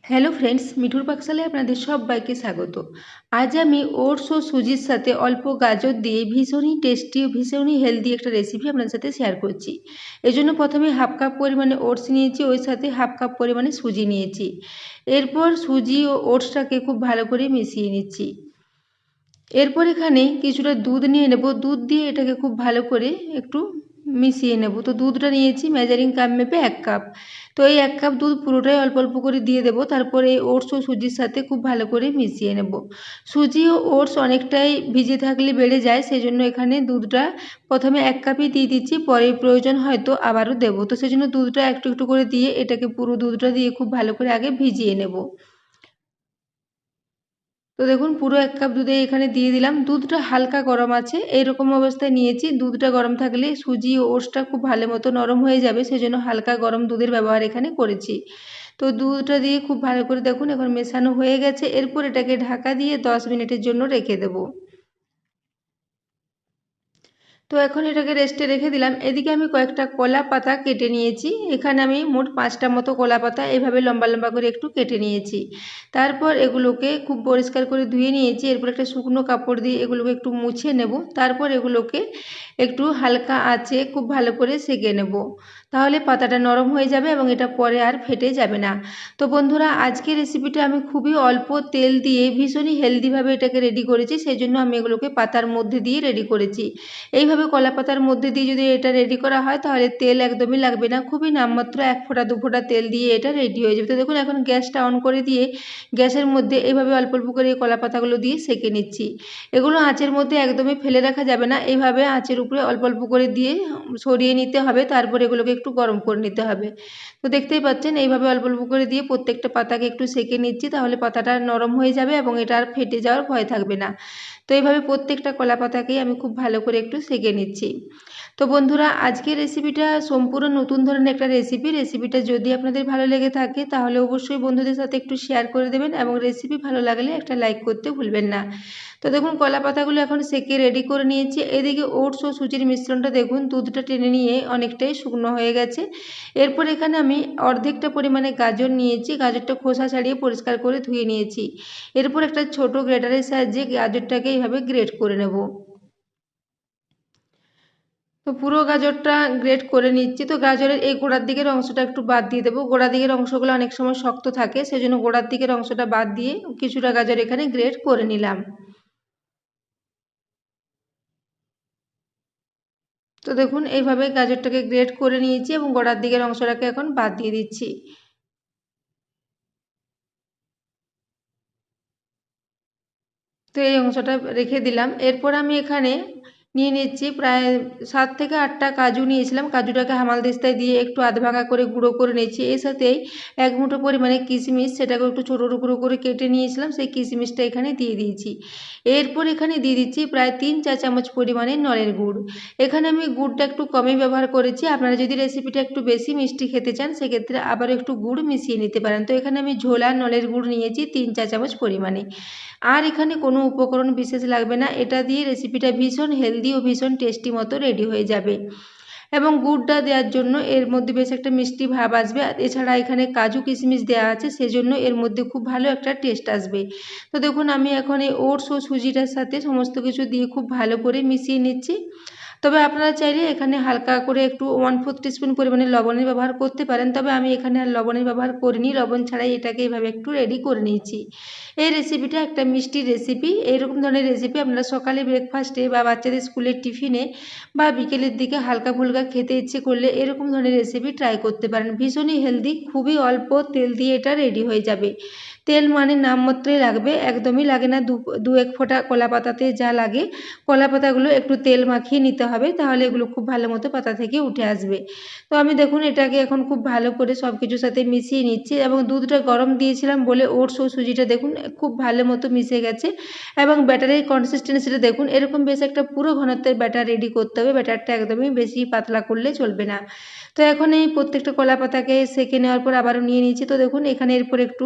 Hello friends, মিঠুর পাকশালায় আপনাদের সবাইকে স্বাগত। আজ আমি ওটস ও সুজির সাথে অল্প গাজর দিয়ে ভীষণই টেস্টি ও ভীষণই হেলদি একটা রেসিপি আপনাদের সাথে শেয়ার করছি। এই জন্য প্রথমে হাফ কাপ পরিমাণে ওটস নিয়েছি, ওই সাথে হাফ কাপ পরিমাণে সুজি নিয়েছি। এরপর সুজি ও ওটসটাকে খুব ভালো করে মিশিয়ে নিচ্ছি। এরপর এখানে কিছুটা দুধ নিয়ে নেব, দুধ দিয়ে এটাকে খুব ভালো করে একটু মিশিয়ে নেব। তো দুধটা নিয়েছি মেজারিং কাপ মেপে 1 কাপ। তো এই 1 কাপ দুধ পুরোটাই অল্প অল্প করে দিয়ে দেবো। তারপরে এই ওটস ও সুজির সাথে খুব ভালো করে মিশিয়ে নেব। সুজি ও ওটস অনেকটাই ভিজে থাকলে বেড়ে যায়, সেই জন্য এখানে দুধটা প্রথমে 1 কাপই দিয়ে দিচ্ছি, পরে প্রয়োজন হয়তো আবারও দেবো। তো সেই জন্য দুধটা একটু একটু করে দিয়ে এটাকে পুরো দুধটা দিয়ে খুব ভালো করে আগে ভিজিয়ে নেব। তো দেখুন পুরো 1 কাপ দুধে এখানে দিয়ে দিলাম। দুধটা হালকা গরম আছে, এইরকম অবস্থায় নিয়েছি। দুধটা গরম থাকলে সুজি ও ওটসটা খুব ভালো মতো নরম হয়ে যাবে, সেজন্য হালকা গরম দুধের ব্যবহার এখানে করেছি। তো দুধটা দিয়ে খুব ভালো করে দেখুন এখন মেশানো হয়ে গেছে। এরপর এটাকে ঢাকা দিয়ে 10 মিনিটের জন্য রেখে দেবো। তো এখন এটাকে রেস্টে রেখে দিলাম। এদিকে আমি কয়েকটা কলা পাতা কেটে নিয়েছি। এখানে আমি মোট 5টা মতো কলা পাতা এভাবে লম্বা লম্বা করে একটু কেটে নিয়েছি। তারপর এগুলোকে খুব পরিষ্কার করে ধুয়ে নিয়েছি। এরপর একটা শুকনো কাপড় দিয়ে এগুলোকে একটু মুছে নেব। তারপর এগুলোকে একটু হালকা আঁচে খুব ভালো করে সেঁকে নেব। তাহলে পাতাটা নরম হয়ে যাবে এবং এটা পরে আর ফেটে যাবে না। তো বন্ধুরা, আজকের রেসিপিটা আমি খুবই অল্প তেল দিয়ে ভীষণই হেলদিভাবে এটাকে রেডি করেছি, সেই জন্য আমি এগুলোকে পাতার মধ্যে দিয়ে রেডি করেছি। এইভাবে কলা পাতার মধ্যে দিয়ে যদি এটা রেডি করা হয় তাহলে তেল একদমই লাগবে না, খুবই নামমাত্র 1 ফোঁটা 2 ফোঁটা তেল দিয়ে এটা রেডি হয়ে যাবে। তো দেখুন এখন গ্যাসটা অন করে দিয়ে গ্যাসের মধ্যে এইভাবে অল্প অল্প করে এই কলা পাতাগুলো দিয়ে সেঁকে নিচ্ছি। এগুলো আঁচের মধ্যে একদমই ফেলে রাখা যাবে না, এইভাবে আঁচের উপরে অল্প অল্প করে দিয়ে সরিয়ে নিতে হবে। তারপর এগুলোকে একটু গরম করে নিতে হবে। তো দেখতেই পাচ্ছেন এইভাবে অল্প অল্প করে দিয়ে প্রত্যেকটা পাতাকে একটু সেঁকে নিচ্ছি, তাহলে পাতাটা নরম হয়ে যাবে এবং এটা আর ফেটে যাওয়ার ভয় থাকবে না। তো এইভাবে প্রত্যেকটা কলা পাতাকেই আমি খুব ভালো করে একটু সেঁকে নিচ্ছি। তো বন্ধুরা, আজকের রেসিপিটা সম্পূর্ণ নতুন ধরনের একটা রেসিপিটা যদি আপনাদের ভালো লেগে থাকে তাহলে অবশ্যই বন্ধুদের সাথে একটু শেয়ার করে দেবেন এবং রেসিপি ভালো লাগলে একটা লাইক করতে ভুলবেন না। তো দেখুন কলা পাতাগুলো এখন সেঁকে রেডি করে নিয়েছি। এদিকে ওটস ও সুজির মিশ্রণটা দেখুন দুধটা টেনে নিয়ে অনেকটাই শুকনো হয়ে গেছে। এরপর এখানে আমি অর্ধেকটা পরিমাণে গাজর নিয়েছি, গাজরটা খোসা ছাড়িয়ে পরিষ্কার করে ধুয়ে নিয়েছি। এরপর একটা ছোট গ্রেটারের সাহায্যে গাজরটাকে এইভাবে গ্রেট করে নেব। তো পুরো গাজরটা গ্রেট করে নিচ্ছি। তো গাজরের এই গোড়ার দিকের অংশটা একটু বাদ দিয়ে দেবো। গোড়ার দিকের অংশগুলো অনেক সময় শক্ত থাকে, সেজন্য গোড়ার দিকের অংশটা বাদ দিয়ে কিছুটা গাজর এখানে গ্রেট করে নিলাম। তো দেখুন এইভাবে গাজরটাকে গ্রেট করে নিয়েছি এবং গোড়ার দিকের অংশটাকে এখন বাদ দিয়ে দিচ্ছি। তো এই অংশটা রেখে দিলাম। এরপর আমি এখানে নিয়ে নিচ্ছি প্রায় 7 থেকে 8টা কাজু নিয়েছিলাম। কাজুটাকে হামালদিস্তায় দিয়ে একটু আধভাঙা করে গুঁড়ো করে নিয়েছি। এর সাথেই 1 মুঠো পরিমাণে কিশমিশ, সেটাকে একটু ছোটো টুকরো করে কেটে নিয়েছিলাম, সেই কিশমিশটা এখানে দিয়ে দিয়েছি। এরপর এখানে দিয়ে দিচ্ছি প্রায় 3 চা চামচ পরিমাণে নলের গুড়। এখানে আমি গুড়টা একটু কমই ব্যবহার করেছি। আপনারা যদি রেসিপিটা একটু বেশি মিষ্টি খেতে চান সেক্ষেত্রে আবার একটু গুড় মিশিয়ে নিতে পারেন। তো এখানে আমি ঝোলা নলের গুড় নিয়েছি 3 চা চামচ পরিমাণে। আর এখানে কোনো উপকরণ বিশেষ লাগবে না, এটা দিয়ে রেসিপিটা ভীষণ হেলদি ও ভীষণ টেস্টি মতো রেডি হয়ে যাবে। এবং গুড়টা দেওয়ার জন্য এর মধ্যে বেশ একটা মিষ্টি ভাব আসবে। আর এছাড়া এখানে কাজু কিশমিশ দেওয়া আছে, সেজন্য এর মধ্যে খুব ভালো একটা টেস্ট আসবে। তো দেখুন আমি এখন এই ওটস ও সুজিটার সাথে সমস্ত কিছু দিয়ে খুব ভালো করে মিশিয়ে নিচ্ছি। তবে আপনারা চাইলে এখানে হালকা করে একটু 1/4 টিস্পুন পরিমাণে লবণের ব্যবহার করতে পারেন, তবে আমি এখানে আর লবণের ব্যবহার করিনি। লবণ ছাড়াই এটাকে এইভাবে একটু রেডি করে নিয়েছি। এই রেসিপিটা একটা মিষ্টি রেসিপি। এইরকম ধরনের রেসিপি আপনারা সকালে ব্রেকফাস্টে বা বাচ্চাদের স্কুলের টিফিনে বা বিকেলের দিকে হালকা ফুলকা খেতে ইচ্ছে করলে এরকম ধরনের রেসিপি ট্রাই করতে পারেন। ভীষণই হেলদি, খুবই অল্প তেল দিয়ে এটা রেডি হয়ে যাবে। তেল মানে নামমাত্রই লাগবে, একদমই লাগে না। দু এক ফোঁটা কলা পাতাতে যা লাগে, কলা পাতাগুলো একটু তেল মাখিয়ে নিতে হবে, তাহলে এগুলো খুব ভালো মতো পাতা থেকে উঠে আসবে। তো আমি দেখুন এটাকে এখন খুব ভালো করে সব কিছুর সাথে মিশিয়ে নিচ্ছি এবং দুধটা গরম দিয়েছিলাম বলে ওটস ও সুজিটা দেখুন খুব ভালো মতো মিশে গেছে। এবং ব্যাটারের কনসিস্টেন্সিটা দেখুন এরকম বেশ একটা পুরো ঘনত্বের ব্যাটার রেডি করতে হবে। ব্যাটারটা একদমই বেশি পাতলা করলে চলবে না। তো এখন এই প্রত্যেকটা কলা পাতাকে সেঁকে নেওয়ার পর আবারও নিয়ে নিচ্ছি। তো দেখুন এখানে এরপর একটু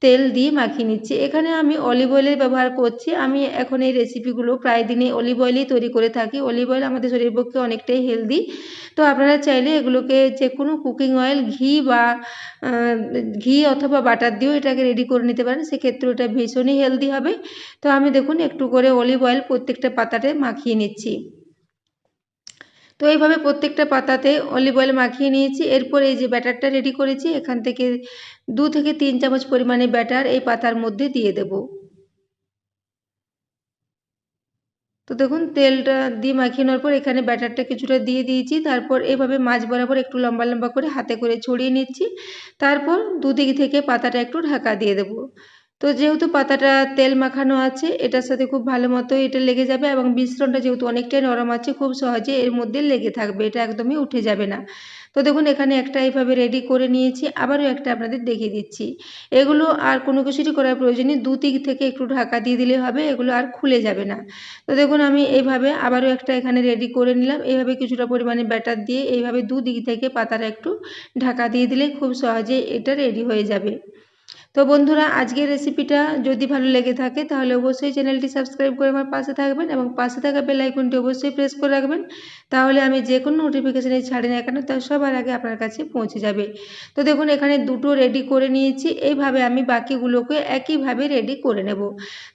তেল দিয়ে মাখিয়ে নিচ্ছি। এখানে আমি অলিভ অয়েলের ব্যবহার করছি। আমি এখন এই রেসিপিগুলো প্রায় দিনই অলিভ অয়েলেই তৈরি করে থাকি। অলিভ অয়েল আমাদের আমাদের শরীরের পক্ষে অনেকটাই হেলদি। তো আপনারা চাইলে এগুলোকে যে কোনো কুকিং অয়েল, ঘি অথবা বাটার দিয়েও এটাকে রেডি করে নিতে পারেন, সেক্ষেত্রে এটা ভীষণই হেলদি হবে। তো আমি দেখুন একটু করে অলিভ অয়েল প্রত্যেকটা পাতাতে মাখিয়ে নিচ্ছি। তো এইভাবে প্রত্যেকটা পাতাতে অলিভ অয়েল মাখিয়ে নিয়েছি। এরপর এই যে ব্যাটারটা রেডি করেছি, এখান থেকে 2 থেকে 3 চামচ পরিমাণে ব্যাটার এই পাতার মধ্যে দিয়ে দেব। তো দেখুন তেলটা দিয়ে মাখিয়ে নেওয়ার পর এখানে ব্যাটারটা কিছুটা দিয়ে দিয়েছি। তারপর এভাবে মাঝ বরাবর একটু লম্বা লম্বা করে হাতে করে ছড়িয়ে নিচ্ছি। তারপর দুদিক থেকে পাতাটা একটু ঢাকা দিয়ে দেব। তো যেহেতু পাতাটা তেল মাখানো আছে, এটার সাথে খুব ভালো মতো এটা লেগে যাবে এবং মিশ্রণটা যেহেতু অনেকটাই নরম আছে, খুব সহজে এর মধ্যে লেগে থাকবে, এটা একদমই উঠে যাবে না। তো দেখুন এখানে একটা এইভাবে রেডি করে নিয়েছি, আবারও একটা আপনাদের দেখিয়ে দিচ্ছি। এগুলো আর কোনো কিছুরই করার প্রয়োজন নেই, দুদিক থেকে একটু ঢাকা দিয়ে দিলে হবে, এগুলো আর খুলে যাবে না। তো দেখুন আমি এইভাবে আবারও একটা এখানে রেডি করে নিলাম। এইভাবে কিছুটা পরিমাণে ব্যাটার দিয়ে এইভাবে দুদিক থেকে পাতাটা একটু ঢাকা দিয়ে দিলে খুব সহজে এটা রেডি হয়ে যাবে। তো বন্ধুরা, আজকের রেসিপিটা যদি ভালো লেগে থাকে তাহলে অবশ্যই চ্যানেলটি সাবস্ক্রাইব করে আমার পাশে থাকবেন এবং পাশে থাকা বেল আইকনটি অবশ্যই প্রেস করে রাখবেন। তাহলে আমি যে কোনো নোটিফিকেশানে ছাড়ি না কেন তা সবার আগে আপনার কাছে পৌঁছে যাবে। তো দেখুন এখানে দুটো রেডি করে নিয়েছি, এইভাবে আমি বাকিগুলোকে একইভাবে রেডি করে নেব।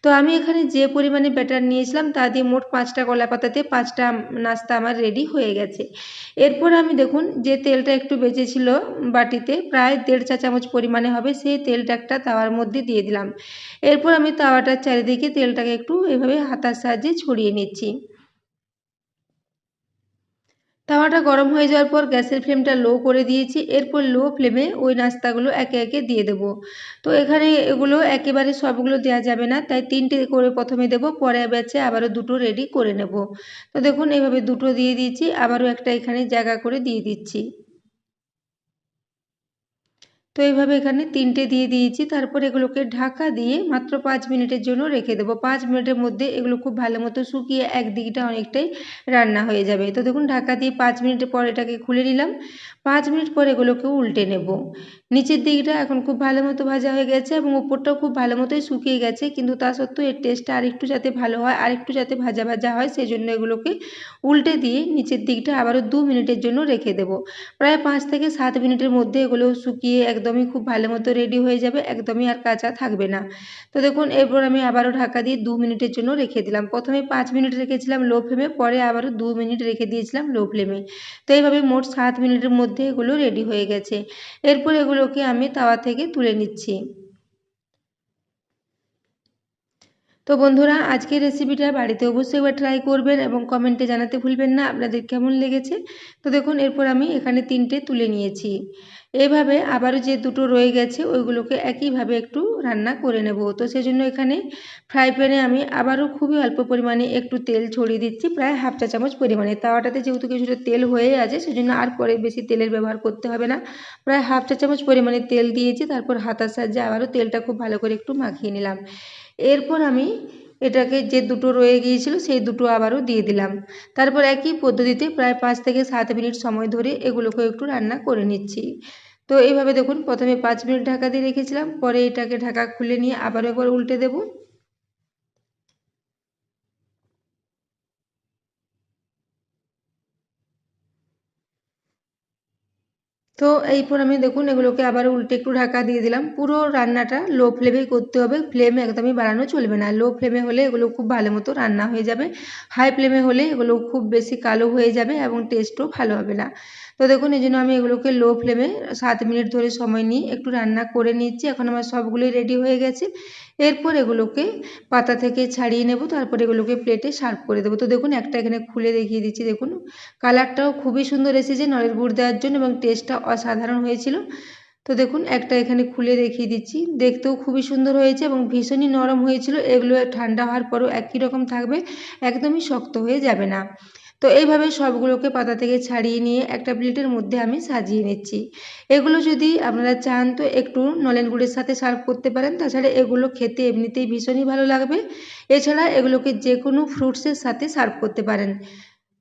তো আমি এখানে যে পরিমাণে ব্যাটার নিয়েছিলাম তা দিয়ে মোট 5টা কলা পাতাতে 5টা নাস্তা আমার রেডি হয়ে গেছে। এরপর আমি দেখুন যে তেলটা একটু বেঁচেছিল বাটিতে, প্রায় 1.5 চা চামচ পরিমাণে হবে, সেই তেলটা একটা তাওয়ার মধ্যে দিয়ে দিলাম। এরপর আমি তাওয়াটার চারিদিকে তেলটাকে একটু এভাবে হাতার সাহায্যে ছড়িয়ে নিচ্ছি। তাওয়াটা গরম হয়ে যাওয়ার পর গ্যাসের ফ্লেমটা লো করে দিয়েছি। এরপর লো ফ্লেমে ওই নাস্তাগুলো একে একে দিয়ে দেব। তো এখানে এগুলো একেবারে সবগুলো দেওয়া যাবে না, তাই 3টে করে প্রথমে দেব, পরে ব্যাচে আবারও 2টো রেডি করে নেব। তো দেখুন এইভাবে 2টো দিয়ে দিয়েছি, আবারও একটা এখানে জায়গা করে দিয়ে দিচ্ছি। তো এইভাবে এখানে 3টে দিয়ে দিয়েছি। তারপর এগুলোকে ঢাকা দিয়ে মাত্র 5 মিনিটের জন্য রেখে দেবো। 5 মিনিটের মধ্যে এগুলো খুব ভালো মতো শুকিয়ে একদিকটা অনেকটাই রান্না হয়ে যাবে। তো দেখুন ঢাকা দিয়ে 5 মিনিট পর এটাকে খুলে নিলাম। 5 মিনিট পর এগুলোকে উল্টে নেব। নিচের দিকটা এখন খুব ভালো মতো ভাজা হয়ে গেছে এবং উপরটাও খুব ভালো মতোই শুকিয়ে গেছে, কিন্তু তা সত্ত্বেও এর টেস্টটা আরেকটু যাতে ভালো হয়, আরেকটু যাতে ভাজা ভাজা হয়, সেই জন্য এগুলোকে উল্টে দিয়ে নিচের দিকটা আবারও 2 মিনিটের জন্য রেখে দেব। প্রায় 5 থেকে 7 মিনিটের মধ্যে এগুলো শুকিয়ে একদমই খুব ভালো মতো রেডি হয়ে যাবে, একদমই আর কাঁচা থাকবে না। তো দেখুন এরপর আমি আবারও ঢাকা দিয়ে 2 মিনিটের জন্য রেখে দিলাম। প্রথমে 5 মিনিট রেখেছিলাম লো ফ্লেমে, পরে আবারও 2 মিনিট রেখে দিয়েছিলাম লো ফ্লেমে। তো এইভাবে মোট 7 মিনিটের মধ্যে এগুলো রেডি হয়ে গেছে। এরপর এগুলোকে আমি তাওয়া থেকে তুলে নিচ্ছি। তো বন্ধুরা, আজকের রেসিপিটা বাড়িতে অবশ্যই একবার ট্রাই করবেন এবং কমেন্টে জানাতে ভুলবেন না আপনাদের কেমন লেগেছে। তো দেখুন এরপর আমি এখানে 3টে তুলে নিয়েছি। এইভাবে আবারও যে 2টো রয়ে গেছে ওইগুলোকে একইভাবে একটু রান্না করে নেব। তো সেজন্য এখানে ফ্রাই প্যানে আমি আবারও খুবই অল্প পরিমাণে একটু তেল ছড়িয়ে দিচ্ছি, প্রায় 1/2 চা চামচ পরিমাণে। তাওয়াটাতে যেহেতু কিছুটা তেল হয়ে আছে সেজন্য আর পরে বেশি তেলের ব্যবহার করতে হবে না। প্রায় 1/2 চা চামচ পরিমাণে তেল দিয়েছি, তারপর হাতার সাহায্যে আবারও তেলটা খুব ভালো করে একটু মাখিয়ে নিলাম। এরপর আমি এটাকে যে 2টো রয়ে গিয়েছিল সেই 2টো আবারও দিয়ে দিলাম। তারপর একই পদ্ধতিতে প্রায় 5 থেকে 7 মিনিট সময় ধরে এগুলোকে একটু রান্না করে নিচ্ছি। তো এইভাবে দেখুন প্রথমে 5 মিনিট ঢাকা দিয়ে রেখেছিলাম, পরে এটাকে ঢাকা খুলে নিয়ে আবারও একবার উল্টে দেব। তো এরপর আমি দেখুন এগুলোকে আবার উল্টে একটু ঢাকা দিয়ে দিলাম। পুরো রান্নাটা লো ফ্লেমেই করতে হবে, ফ্লেম একদমই বাড়ানো চলবে না। লো ফ্লেমে হলে এগুলো খুব ভালো মতো রান্না হয়ে যাবে, হাই ফ্লেমে হলে এগুলো খুব বেশি কালো হয়ে যাবে এবং টেস্টও ভালো হবে না। তো দেখুন এই জন্য আমি এগুলোকে লো ফ্লেমে 7 মিনিট ধরে সময় নিয়ে একটু রান্না করে নিচ্ছি। এখন আমার সবগুলোই রেডি হয়ে গেছে। এরপর এগুলোকে পাতা থেকে ছাড়িয়ে নেব, তারপর এগুলোকে প্লেটে সার্ভ করে দেবো। তো দেখুন একটা এখানে খুলে দেখিয়ে দিচ্ছি, দেখুন কালারটাও খুবই সুন্দর এসেছে নলের গুড় দেওয়ার জন্য এবং টেস্টটা অসাধারণ হয়েছিল। তো দেখুন একটা এখানে খুলে দেখিয়ে দিচ্ছি, দেখতেও খুবই সুন্দর হয়েছে এবং ভীষণই নরম হয়েছিল। এগুলো ঠান্ডা হওয়ার পরও একই রকম থাকবে, একদমই শক্ত হয়ে যাবে না। তো এইভাবে সবগুলোকে পাতা থেকে ছাড়িয়ে নিয়ে একটা প্লেটের মধ্যে আমি সাজিয়ে নিচ্ছি। এগুলো যদি আপনারা চান তো একটু নলেন গুড়ের সাথে সার্ভ করতে পারেন, তাছাড়া এগুলো খেতে এমনিতেই ভীষণই ভালো লাগবে। এছাড়া এগুলোকে যে কোনো ফ্রুটসের সাথে সার্ভ করতে পারেন।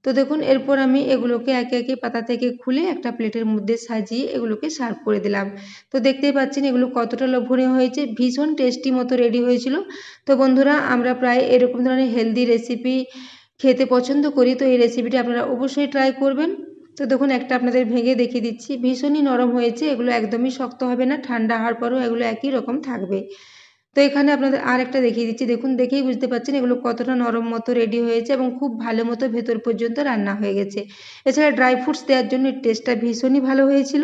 তো দেখুন এরপর আমি এগুলোকে একে একে পাতা থেকে খুলে একটা প্লেটের মধ্যে সাজিয়ে এগুলোকে সার্ভ করে দিলাম। তো দেখতেই পাচ্ছেন এগুলো কতটা লোভনীয় হয়েছে, ভীষণ টেস্টি মতো রেডি হয়েছিল। তো বন্ধুরা, আমরা প্রায় এরকম ধরনের হেলদি রেসিপি খেতে পছন্দ করি, তো এই রেসিপিটি আপনারা অবশ্যই ট্রাই করবেন। তো দেখুন একটা আপনাদের ভেঙে দেখিয়ে দিচ্ছি, ভীষণই নরম হয়েছে, এগুলো একদমই শক্ত হবে না, ঠান্ডা হওয়ার পরেও এগুলো একই রকম থাকবে। তো এখানে আপনাদের আর একটা দেখিয়ে দিচ্ছি, দেখুন দেখেই বুঝতে পারছেন এগুলো কতটা নরম মতো রেডি হয়েছে এবং খুব ভালো মতো ভেতর পর্যন্ত রান্না হয়ে গেছে। এছাড়া ড্রাই ফ্রুটস দেওয়ার জন্য টেস্টটা ভীষণই ভালো হয়েছিল।